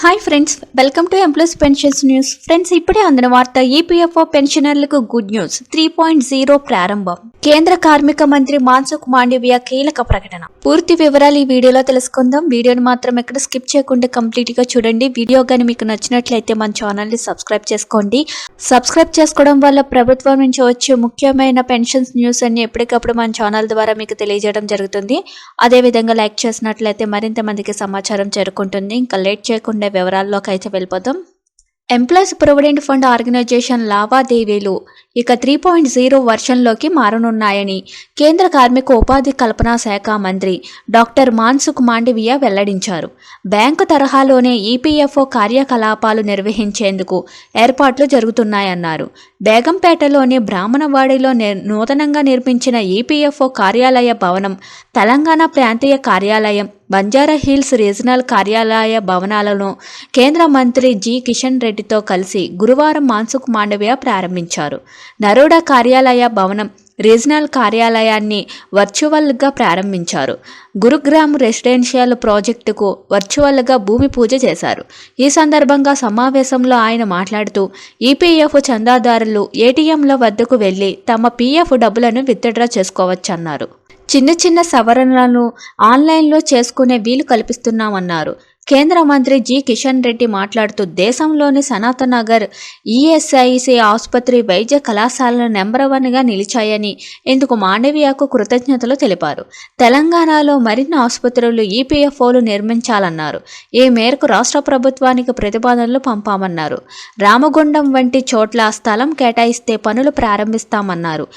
Hi friends, welcome to employees pensions news. Friends, ఇప్పుడే అందిన వార్త ఈపీఎఫ్ఓ పెన్షనర్లకు గుడ్ న్యూస్. 3.0 ప్రారంభం. కేంద్ర కార్మిక మంత్రి మాన్సుఖ్ మాండవీయ కీలక ప్రకటన. పూర్తి వివరాలు ఈ వీడియోలో తెలుసుకుందాం. వీడియోని మాత్రం ఎక్కడ స్కిప్ చేయకుండా కంప్లీట్ గా చూడండి. వీడియో కానీ మీకు నచ్చినట్లయితే మన ఛానల్ ని సబ్స్క్రైబ్ చేసుకోండి. సబ్స్క్రైబ్ చేసుకోవడం వల్ల ప్రభుత్వం నుంచి వచ్చే ముఖ్యమైన పెన్షన్స్ న్యూస్ అన్ని ఎప్పటికప్పుడు మన ఛానల్ ద్వారా మీకు తెలియజేయడం జరుగుతుంది. అదేవిధంగా లైక్ చేసినట్లయితే మరింత మందికి సమాచారం చేరుకుంటుంది. ఇంకా లేట్ చేయకుండా వివరాల్లోకి అయితే వెళ్ళిపోదాం. ఎంప్లాయీస్ ప్రొవిడెంట్ ఫండ్ ఆర్గనైజేషన్ లావాదేవీలు ఇక 3.0 వర్షన్లోకి మారనున్నాయని కేంద్ర కార్మిక ఉపాధి కల్పనా శాఖ మంత్రి డాక్టర్ మాన్సుఖ్ మాండవీయ వెల్లడించారు. బ్యాంకు తరహాలోనే ఈపీఎఫ్ఓ కార్యకలాపాలు నిర్వహించేందుకు ఏర్పాట్లు జరుగుతున్నాయన్నారు. బేగంపేటలోని బ్రాహ్మణవాడిలో నూతనంగా నిర్మించిన ఈపీఎఫ్ఓ కార్యాలయ భవనం, తెలంగాణ ప్రాంతీయ కార్యాలయం, బంజారా హిల్స్ రీజనల్ కార్యాలయ భవనాలను కేంద్ర మంత్రి జి కిషన్ రెడ్డితో కలిసి గురువారం మాన్సుఖ్ మాండవీయ ప్రారంభించారు. నరోడా కార్యాలయ భవనం, రీజనల్ కార్యాలయాన్ని వర్చువల్గా ప్రారంభించారు. గురుగ్రామ్ రెసిడెన్షియల్ ప్రాజెక్టుకు వర్చువల్గా భూమి పూజ చేశారు. ఈ సందర్భంగా సమావేశంలో ఆయన మాట్లాడుతూ ఈపీఎఫ్ చందాదారులు ఏటీఎంల వద్దకు వెళ్లి తమ పీఎఫ్ డబ్బులను విత్డ్రా చేసుకోవచ్చన్నారు. చిన్న సవరణలను ఆన్లైన్లో చేసుకునే వీలు కల్పిస్తున్నామన్నారు. కేంద్ర మంత్రి జి కిషన్ రెడ్డి మాట్లాడుతూ దేశంలోని సనాతన్ నగర్ ఈఎస్ఐసి ఆసుపత్రి వైద్య కళాశాలలు నెంబర్ 1గా నిలిచాయని ఇందుకు మాండవీయకు కృతజ్ఞతలు తెలిపారు. తెలంగాణలో మరిన్ని ఆసుపత్రులు ఈపీఎఫ్ఓలు నిర్మించాలన్నారు. ఈ మేరకు రాష్ట్ర ప్రభుత్వానికి ప్రతిపాదనలు పంపామన్నారు. రామగుండం వంటి చోట్ల స్థలం కేటాయిస్తే పనులు ప్రారంభిస్తామన్నారు.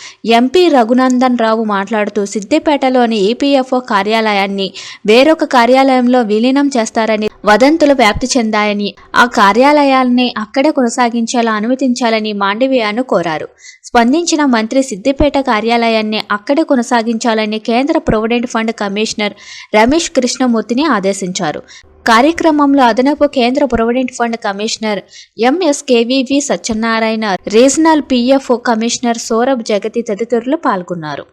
ఎంపీ రఘునందన్ రావు మాట్లాడుతూ సిద్దిపేటలోని ఈపీఎఫ్ఓ కార్యాలయాన్ని వేరొక కార్యాలయంలో విలీనం చేస్తారని వదంతులు వ్యాప్తి చెందాయని, ఆ కార్యాలయాల్ని అక్కడే కొనసాగించేలా అనుమతించాలని మాండవీయను కోరారు. స్పందించిన మంత్రి సిద్దిపేట కార్యాలయాన్ని అక్కడే కొనసాగించాలని కేంద్ర ప్రొవిడెంట్ ఫండ్ కమిషనర్ రమేష్ కృష్ణమూర్తిని ఆదేశించారు. కార్యక్రమంలో అదనపు కేంద్ర provident fund commissioner MSKVV Satyanarayana, regional PF commissioner Saurabh Jagati తదితరులు పాల్గొన్నారు.